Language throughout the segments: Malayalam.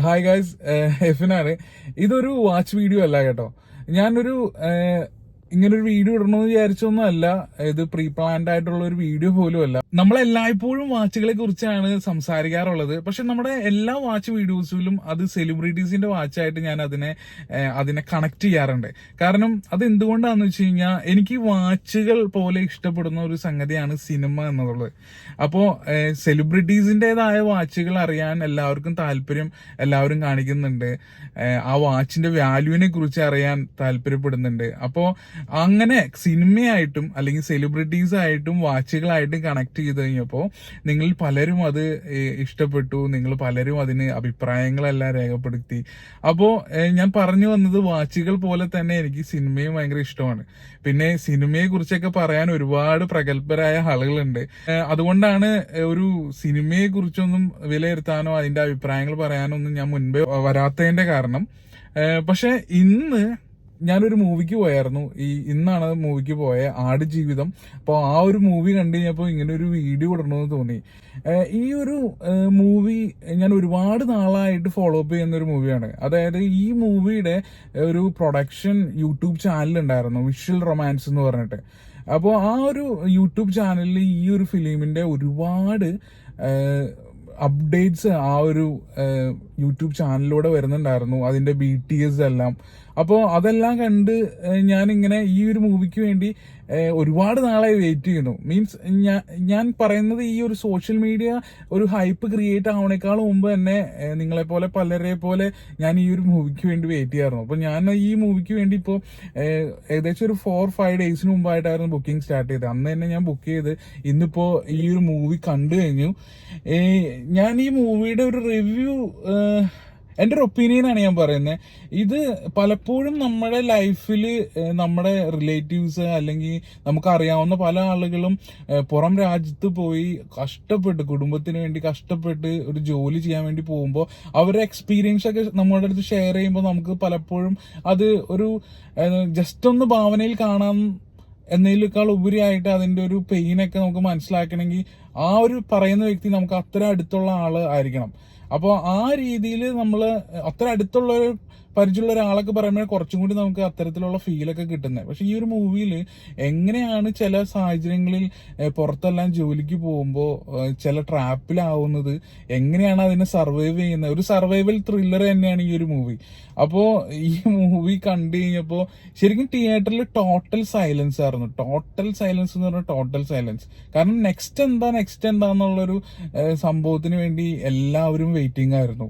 Hi guys, എഫിനാണ്. ഇതൊരു വാച്ച് വീഡിയോ അല്ല കേട്ടോ. ഞാനൊരു ഇങ്ങനൊരു വീഡിയോ ഇടണമെന്ന് വിചാരിച്ചൊന്നും അല്ല. ഇത് പ്രീ പ്ലാൻഡ് ആയിട്ടുള്ള ഒരു വീഡിയോ പോലും അല്ല. നമ്മളെല്ലായ്പ്പോഴും വാച്ചുകളെ കുറിച്ചാണ് സംസാരിക്കാറുള്ളത്. പക്ഷെ നമ്മുടെ എല്ലാ വാച്ച് വീഡിയോസിലും അത് സെലിബ്രിറ്റീസിന്റെ വാച്ചായിട്ട് ഞാൻ അതിനെ കണക്ട് ചെയ്യാറുണ്ട്. കാരണം അത് എന്തുകൊണ്ടാന്ന് വെച്ച് കഴിഞ്ഞാൽ എനിക്ക് വാച്ചുകൾ പോലെ ഇഷ്ടപ്പെടുന്ന ഒരു സംഗതിയാണ് സിനിമ എന്നുള്ളത്. അപ്പോ സെലിബ്രിറ്റീസിന്റേതായ വാച്ചുകൾ അറിയാൻ എല്ലാവർക്കും താല്പര്യം എല്ലാവരും കാണിക്കുന്നുണ്ട്. ആ വാച്ചിന്റെ വാല്യൂവിനെ കുറിച്ച് അറിയാൻ താല്പര്യപ്പെടുന്നുണ്ട്. അപ്പോ അങ്ങനെ സിനിമയായിട്ടും അല്ലെങ്കിൽ സെലിബ്രിറ്റീസ് ആയിട്ടും വാച്ചുകളായിട്ടും കണക്ട് ചെയ്ത് കഴിഞ്ഞപ്പോൾ നിങ്ങൾ പലരും അത് ഇഷ്ടപ്പെട്ടു. നിങ്ങൾ പലരും അതിന് അഭിപ്രായങ്ങളെല്ലാം രേഖപ്പെടുത്തി. അപ്പോ ഞാൻ പറഞ്ഞു വന്നത് വാച്ചുകൾ പോലെ തന്നെ എനിക്ക് സിനിമയും ഭയങ്കര ഇഷ്ടമാണ്. പിന്നെ സിനിമയെ കുറിച്ചൊക്കെ പറയാൻ ഒരുപാട് പ്രഗത്ഭരായ ആളുകളുണ്ട്. അതുകൊണ്ടാണ് ഒരു സിനിമയെ കുറിച്ചൊന്നും വിലയിരുത്താനോ അതിന്റെ അഭിപ്രായങ്ങൾ പറയാനോ ഒന്നും ഞാൻ മുൻപേ വരാത്തതിന്റെ കാരണം. പക്ഷെ ഇന്ന് ഞാനൊരു മൂവിക്ക് പോയായിരുന്നു. ഇന്നാണ് മൂവിക്ക് പോയ ആടുജീവിതം. അപ്പോൾ ആ ഒരു മൂവി കണ്ടു കഴിഞ്ഞപ്പോൾ ഇങ്ങനെ ഒരു വീഡിയോ ഇടണമെന്ന് തോന്നി. ഈ ഒരു മൂവി ഞാൻ ഒരുപാട് നാളായിട്ട് ഫോളോ അപ്പ് ചെയ്യുന്ന ഒരു മൂവിയാണ്. അതായത് ഈ മൂവിയുടെ ഒരു പ്രൊഡക്ഷൻ യൂട്യൂബ് ചാനൽ ഉണ്ടായിരുന്നു, വിഷ്വൽ റൊമാൻസ് എന്ന് പറഞ്ഞിട്ട്. അപ്പോൾ ആ ഒരു യൂട്യൂബ് ചാനലിൽ ഈ ഒരു ഫിലിമിന്റെ ഒരുപാട് അപ്ഡേറ്റ്സ് ആ ഒരു യൂട്യൂബ് ചാനലിലൂടെ വരുന്നുണ്ടായിരുന്നു, അതിന്റെ BTS എല്ലാം. അപ്പോൾ അതെല്ലാം കണ്ട് ഞാനിങ്ങനെ ഈ ഒരു മൂവിക്ക് വേണ്ടി ഒരുപാട് നാളായി വെയിറ്റ് ചെയ്യുന്നു. മീൻസ് ഞാൻ പറയുന്നത് ഈ ഒരു സോഷ്യൽ മീഡിയ ഒരു ഹൈപ്പ് ക്രിയേറ്റ് ആവണേക്കാൾ മുമ്പ് തന്നെ നിങ്ങളെ പോലെ പലരെ പോലെ ഞാൻ ഈ ഒരു മൂവിക്ക് വേണ്ടി വെയിറ്റ് ചെയ്യാറുണ്ട്. അപ്പൊ ഞാൻ ഈ മൂവിക്ക് വേണ്ടി ഇപ്പോൾ ഏകദേശം ഒരു 4-5 ഡേയ്സിന് മുമ്പായിട്ടായിരുന്നു ബുക്കിംഗ് സ്റ്റാർട്ട് ചെയ്തത്. അന്ന് തന്നെ ഞാൻ ബുക്ക് ചെയ്ത് ഇന്നിപ്പോ ഈ ഒരു മൂവി കണ്ടു കഴിഞ്ഞു. ഞാൻ ഈ മൂവിയുടെ ഒരു റിവ്യൂ, എൻ്റെ ഒരു ഒപ്പീനിയനാണ് ഞാൻ പറയുന്നത്. ഇത് പലപ്പോഴും നമ്മുടെ ലൈഫിൽ നമ്മുടെ റിലേറ്റീവ്സ് അല്ലെങ്കിൽ നമുക്കറിയാവുന്ന പല ആളുകളും പുറം രാജ്യത്ത് പോയി കഷ്ടപ്പെട്ട് കുടുംബത്തിന് വേണ്ടി കഷ്ടപ്പെട്ട് ഒരു ജോലി ചെയ്യാൻ വേണ്ടി പോകുമ്പോൾ അവരുടെ എക്സ്പീരിയൻസ് ഒക്കെ നമ്മുടെ അടുത്ത് ഷെയർ ചെയ്യുമ്പോൾ നമുക്ക് പലപ്പോഴും അത് ഒരു ജസ്റ്റ് ഒന്ന് ഭാവനയിൽ കാണാൻ എന്നതിനേക്കാൾ ഉപരിയായിട്ട് അതിന്റെ ഒരു പെയിനൊക്കെ നമുക്ക് മനസ്സിലാക്കണമെങ്കിൽ ആ ഒരു പറയുന്ന വ്യക്തി നമുക്ക് അത്ര അടുത്തുള്ള ആള് ആയിരിക്കണം. അപ്പോൾ ആ രീതിയിൽ നമ്മൾ അത്ര അടുത്തുള്ള ഒരു പരിചയമുള്ള ഒരാളൊക്കെ പറയുമ്പോൾ കുറച്ചും കൂടി നമുക്ക് അത്തരത്തിലുള്ള ഫീലൊക്കെ കിട്ടുന്നത്. പക്ഷെ ഈ ഒരു മൂവിയിൽ എങ്ങനെയാണ് ചില സാഹചര്യങ്ങളിൽ പുറത്തെല്ലാം ജോലിക്ക് പോകുമ്പോൾ ചില ട്രാപ്പിലാവുന്നത്, എങ്ങനെയാണ് അതിനെ സർവൈവ് ചെയ്യുന്നത്, ഒരു സർവൈവൽ ത്രില്ലർ തന്നെയാണ് ഈ ഒരു മൂവി. അപ്പോൾ ഈ മൂവി കണ്ടു കഴിഞ്ഞപ്പോൾ ശരിക്കും തിയേറ്ററിൽ ടോട്ടൽ സൈലൻസ് ആയിരുന്നു. ടോട്ടൽ സൈലൻസ് എന്ന് പറഞ്ഞാൽ ടോട്ടൽ സൈലൻസ്. കാരണം നെക്സ്റ്റ് എന്താന്നുള്ളൊരു സംഭവത്തിന് വേണ്ടി എല്ലാവരും വെയിറ്റിംഗ് ആയിരുന്നു.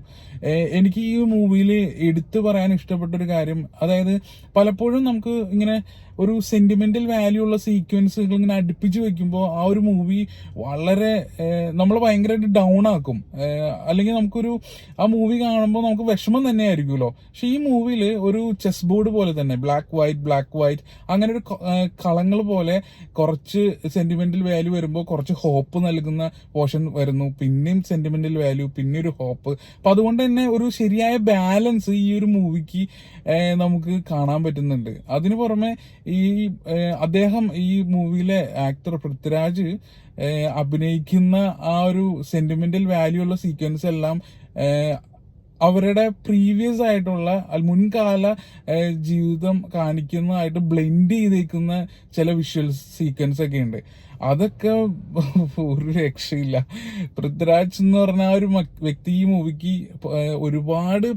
എനിക്ക് ഈ മൂവിയിൽ എടുത്തു പറയാൻ ഇഷ്ടപ്പെട്ട ഒരു കാര്യം, അതായത് പലപ്പോഴും നമുക്ക് ഇങ്ങനെ ഒരു സെന്റിമെന്റൽ വാല്യൂ ഉള്ള സീക്വൻസുകൾ ഇങ്ങനെ അടുപ്പിച്ച് വെക്കുമ്പോൾ ആ ഒരു മൂവി വളരെ നമ്മൾ ഭയങ്കരമായിട്ട് ഡൗൺ ആക്കും. അല്ലെങ്കിൽ നമുക്കൊരു ആ മൂവി കാണുമ്പോൾ നമുക്ക് വിഷമം തന്നെ ആയിരിക്കുമല്ലോ. പക്ഷെ ഈ മൂവിയിൽ ഒരു ചെസ് ബോർഡ് പോലെ തന്നെ ബ്ലാക്ക് വൈറ്റ് അങ്ങനെ ഒരു കളങ്ങൾ പോലെ കുറച്ച് സെന്റിമെന്റൽ വാല്യൂ വരുമ്പോൾ കുറച്ച് ഹോപ്പ് നൽകുന്ന പോർഷൻ വരുന്നു, പിന്നെയും സെന്റിമെന്റൽ വാല്യൂ, പിന്നെ ഒരു ഹോപ്പ്. അപ്പൊ അതുകൊണ്ട് തന്നെ ഒരു ശരിയായ ബാലൻസ് ഈ ഒരു മൂവിക്ക് നമുക്ക് കാണാൻ പറ്റുന്നുണ്ട്. അതിനു പുറമെ ഈ അദ്ദേഹം ഈ മൂവിയിലെ ആക്ടർ പൃഥ്വിരാജ് അഭിനയിക്കുന്ന ആ ഒരു സെന്റിമെന്റൽ വാല്യൂ ഉള്ള സീക്വൻസ് എല്ലാം അവരുടെ പ്രീവിയസ് ആയിട്ടുള്ള മുൻകാല ജീവിതം കാണിക്കുന്നതായിട്ട് ബ്ലെൻഡ് ചെയ്തേക്കുന്ന ചില വിഷ്വൽ സീക്വൻസ് ഒക്കെ ഉണ്ട്. അതൊക്കെ ഒരു രക്ഷയില്ല. പൃഥ്വിരാജ് എന്ന് പറഞ്ഞ ആ ഒരു വ്യക്തി ഈ മൂവിക്ക് ഒരുപാട്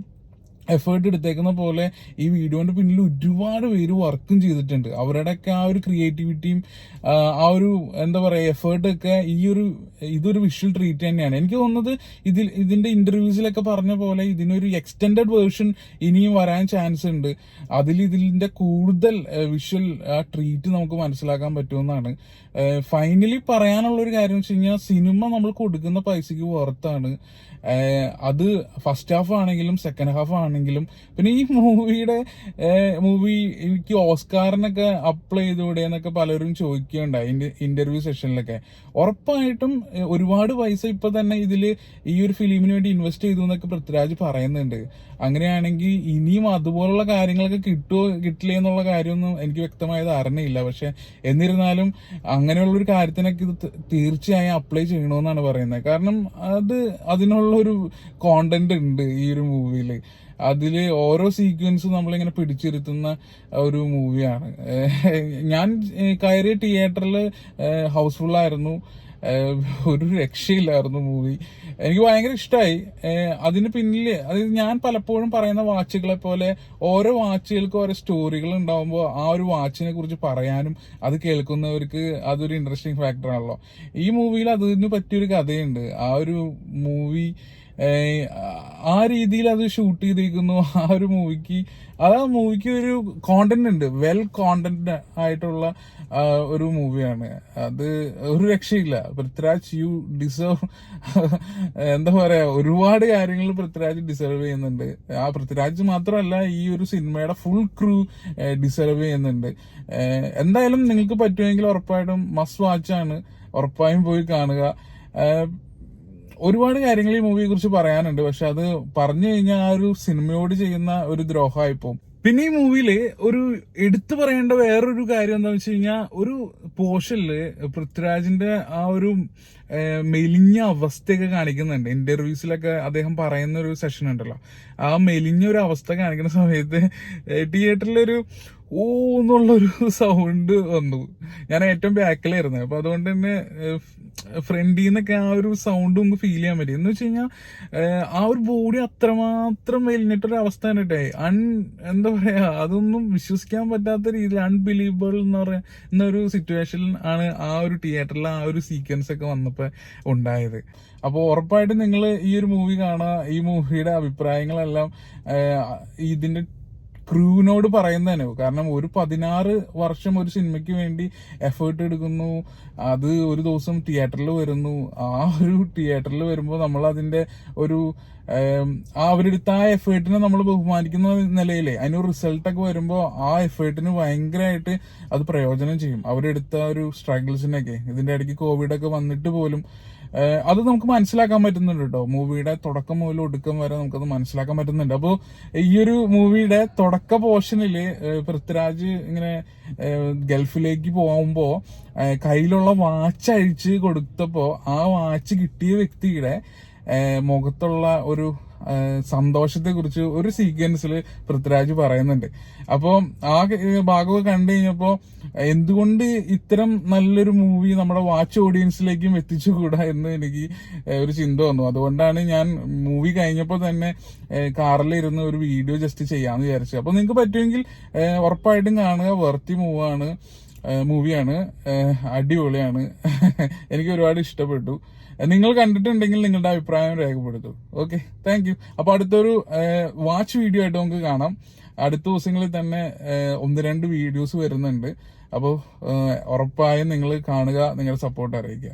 എഫേർട്ട് എടുത്തേക്കുന്ന പോലെ ഈ വീഡിയോന്റെ പിന്നിൽ ഒരുപാട് പേര് വർക്കും ചെയ്തിട്ടുണ്ട്. അവരുടെയൊക്കെ ആ ഒരു ക്രിയേറ്റിവിറ്റിയും ആ ഒരു എന്താ പറയാ എഫേർട്ടൊക്കെ ഇതൊരു വിഷ്വൽ ട്രീറ്റ് തന്നെയാണ്. എനിക്ക് തോന്നുന്നത് ഇതിന്റെ ഇന്റർവ്യൂസിലൊക്കെ പറഞ്ഞ പോലെ ഇതിനൊരു എക്സ്റ്റെൻഡഡ് വേർഷൻ ഇനിയും വരാൻ ചാൻസ് ഉണ്ട്. ഇതിന്റെ കൂടുതൽ വിഷ്വൽ ആ ട്രീറ്റ് നമുക്ക് മനസ്സിലാക്കാൻ പറ്റുമെന്നാണ്. ഫൈനലി പറയാനുള്ള ഒരു കാര്യം വെച്ച് കഴിഞ്ഞാൽ സിനിമ നമ്മൾ കൊടുക്കുന്ന പൈസക്ക് വർത്താണ്. അത് ഫസ്റ്റ് ഹാഫ് ആണെങ്കിലും സെക്കൻഡ് ഹാഫ് ആണെങ്കിലും. പിന്നെ ഈ മൂവി എനിക്ക് ഓസ്കാറിനൊക്കെ അപ്ലൈ ചെയ്തൂടെ എന്നൊക്കെ പലരും ചോദിക്കുകയുണ്ടായി ഇന്റർവ്യൂ സെഷനിലൊക്കെ. ഉറപ്പായിട്ടും ഒരുപാട് പൈസ ഇപ്പൊ തന്നെ ഇതില് ഈ ഒരു ഫിലിമിന് വേണ്ടി ഇൻവെസ്റ്റ് ചെയ്തു എന്നൊക്കെ പൃഥ്വിരാജ് പറയുന്നുണ്ട്. അങ്ങനെയാണെങ്കിൽ ഇനിയും അതുപോലുള്ള കാര്യങ്ങളൊക്കെ കിട്ടുമോ കിട്ടില്ല എന്നുള്ള കാര്യമൊന്നും എനിക്ക് വ്യക്തമായ ധാരണയില്ല. പക്ഷെ എന്നിരുന്നാലും അങ്ങനെയുള്ളൊരു കാര്യത്തിനൊക്കെ ഇത് തീർച്ചയായും അപ്ലൈ ചെയ്യണമെന്നാണ് പറയുന്നത്. കാരണം അതിനുള്ള ഒരു കോണ്ടന്റ് ഉണ്ട് ഈ ഒരു മൂവിയിൽ. അതില് ഓരോ സീക്വൻസും നമ്മളിങ്ങനെ പിടിച്ചിരുത്തുന്ന ഒരു മൂവിയാണ്. ഞാൻ കയറിയ തിയേറ്ററിൽ ഹൗസ്ഫുള്ളായിരുന്നു. ഒരു രക്ഷയില്ലായിരുന്നു മൂവി. എനിക്ക് ഭയങ്കര ഇഷ്ടമായി. അതിന് പിന്നില് അതായത് ഞാൻ പലപ്പോഴും പറയുന്ന വാച്ചുകളെ പോലെ ഓരോ വാച്ചുകൾക്കും ഓരോ സ്റ്റോറികൾ ഉണ്ടാവുമ്പോൾ ആ ഒരു വാച്ചിനെ കുറിച്ച് പറയാനും അത് കേൾക്കുന്നവർക്ക് അതൊരു ഇൻട്രസ്റ്റിംഗ് ഫാക്ടർ ആണല്ലോ. ഈ മൂവിയിൽ അതിന് പറ്റിയൊരു കഥയുണ്ട്. ആ ഒരു മൂവി ആ രീതിയിൽ അത് ഷൂട്ട് ചെയ്തിരിക്കുന്നു. ആ ഒരു മൂവിക്ക് ഒരു കോണ്ടന്റ് ഉണ്ട്, വെൽ കോണ്ടന്റ് ആയിട്ടുള്ള ഒരു മൂവിയാണ്. അത് ഒരു രക്ഷയില്ല. പൃഥ്വിരാജ് യു ഡിസേർവ് എന്താ പറയാ, ഒരുപാട് കാര്യങ്ങൾ പൃഥ്വിരാജ് ഡിസേർവ് ചെയ്യുന്നുണ്ട്. ആ പൃഥ്വിരാജ് മാത്രമല്ല, ഈ ഒരു സിനിമയുടെ ഫുൾ ക്രൂ ഡിസേർവ് ചെയ്യുന്നുണ്ട്. എന്തായാലും നിങ്ങൾക്ക് പറ്റുമെങ്കിൽ ഉറപ്പായിട്ടും മസ്റ്റ് വാച്ചാണ്, ഉറപ്പായും പോയി കാണുക. ഒരുപാട് കാര്യങ്ങൾ ഈ മൂവിയെ കുറിച്ച് പറയാനുണ്ട്, പക്ഷെ അത് പറഞ്ഞു കഴിഞ്ഞാൽ ആ ഒരു സിനിമയോട് ചെയ്യുന്ന ഒരു ദ്രോഹമായിപ്പോ. പിന്നെ ഈ മൂവിയില് ഒരു എടുത്തു പറയേണ്ട വേറൊരു കാര്യം എന്താണെന്ന് വെച്ച് കഴിഞ്ഞാൽ, ഒരു പോർഷനില് പൃഥ്വിരാജിന്റെ ആ ഒരു മെലിഞ്ഞ അവസ്ഥയൊക്കെ കാണിക്കുന്നുണ്ട്. ഇന്റർവ്യൂസിലൊക്കെ അദ്ദേഹം പറയുന്ന ഒരു സെഷൻ ഉണ്ടല്ലോ, ആ മെലിഞ്ഞ ഒരു അവസ്ഥ കാണിക്കുന്ന സമയത്ത് തിയേറ്ററിലൊരു ഓ എന്നുള്ളൊരു സൗണ്ട് വന്നു. ഞാൻ ഏറ്റവും ബാക്കിലായിരുന്നു. അപ്പൊ അതുകൊണ്ട് തന്നെ ഫ്രണ്ടിൽ നിന്നൊക്കെ ആ ഒരു സൗണ്ട് നമുക്ക് ഫീൽ ചെയ്യാൻ പറ്റും. എന്ന് വെച്ച് കഴിഞ്ഞാൽ ആ ഒരു ബോഡി അത്രമാത്രം മെലിഞ്ഞിട്ടൊരു അവസ്ഥ കേട്ടെ. എന്താ പറയാ, അതൊന്നും വിശ്വസിക്കാൻ പറ്റാത്ത രീതിയിൽ അൺബിലീവബിൾ എന്നൊരു സിറ്റുവേഷൻ ആണ് ആ ഒരു തിയേറ്ററിൽ ആ ഒരു സീക്വൻസ് ഒക്കെ വന്നപ്പോ ഉണ്ടായത്. അപ്പോൾ ഉറപ്പായിട്ടും നിങ്ങൾ ഈ ഒരു മൂവി കാണുക. ഈ മൂവിയുടെ അഭിപ്രായങ്ങളെല്ലാം ഇതിന്റെ ക്രൂവിനോട് പറയുന്നതന്നെ. കാരണം ഒരു 16 വർഷം ഒരു സിനിമയ്ക്ക് വേണ്ടി എഫേർട്ട് എടുക്കുന്നു, അത് ഒരു ദിവസം തിയേറ്ററിൽ വരുന്നു. ആ ഒരു തിയേറ്ററിൽ വരുമ്പോൾ നമ്മൾ അതിന്റെ ഒരു അവരെടുത്ത ആ എഫേർട്ടിനെ നമ്മൾ ബഹുമാനിക്കുന്ന നിലയിലെ അതിനൊരു റിസൾട്ടൊക്കെ വരുമ്പോൾ ആ എഫേർട്ടിന് ഭയങ്കരമായിട്ട് അത് പ്രയോജനം ചെയ്യും. അവരെടുത്ത ഒരു സ്ട്രഗിൾസിനൊക്കെ, ഇതിന്റെ ഇടയ്ക്ക് കോവിഡ് ഒക്കെ വന്നിട്ട് പോലും അത് നമുക്ക് മനസ്സിലാക്കാൻ പറ്റുന്നുണ്ട് കേട്ടോ. മൂവിയുടെ തുടക്കം മുതൽ ഒടുക്കം വരെ നമുക്കത് മനസ്സിലാക്കാൻ പറ്റുന്നുണ്ട്. അപ്പോൾ ഈ ഒരു മൂവിയുടെ തുടക്ക പോർഷനില് പൃഥ്വിരാജ് ഇങ്ങനെ ഗൾഫിലേക്ക് പോകുമ്പോ കയ്യിലുള്ള വാച്ച് അഴിച്ച് കൊടുത്തപ്പോ ആ വാച്ച് കിട്ടിയ വ്യക്തിയുടെ മുഖത്തുള്ള ഒരു സന്തോഷത്തെ കുറിച്ച് ഒരു സീക്വൻസിൽ പൃഥ്വിരാജ് പറയുന്നുണ്ട്. അപ്പോൾ ആ ഭാഗമൊക്കെ കണ്ടു കഴിഞ്ഞപ്പോ എന്തുകൊണ്ട് ഇത്തരം നല്ലൊരു മൂവി നമ്മുടെ വാച്ച് ഓഡിയൻസിലേക്കും എത്തിച്ചുകൂടാ എന്ന് എനിക്ക് ഒരു ചിന്ത വന്നു. അതുകൊണ്ടാണ് ഞാൻ മൂവി കഴിഞ്ഞപ്പോൾ തന്നെ കാറിലിരുന്ന് ഒരു വീഡിയോ ജസ്റ്റ് ചെയ്യാന്ന് വിചാരിച്ചത്. അപ്പൊ നിങ്ങൾക്ക് പറ്റുമെങ്കിൽ ഉറപ്പായിട്ടും കാണുക. വർത്തി മൂവിയാണ്, അടിപൊളിയാണ്. എനിക്ക് ഒരുപാട് ഇഷ്ടപ്പെട്ടു. നിങ്ങൾ കണ്ടിട്ടുണ്ടെങ്കിൽ നിങ്ങളുടെ അഭിപ്രായം രേഖപ്പെടുത്തൂ. Okay, thank you. അപ്പൊ അടുത്തൊരു വാച്ച് വീഡിയോ ആയിട്ട് നമുക്ക് കാണാം. അടുത്ത ദിവസങ്ങളിൽ തന്നെ 1-2 വീഡിയോസ് വരുന്നുണ്ട്. അപ്പോൾ ഉറപ്പായും നിങ്ങൾ കാണുക, നിങ്ങളുടെ സപ്പോർട്ട് അറിയിക്കുക.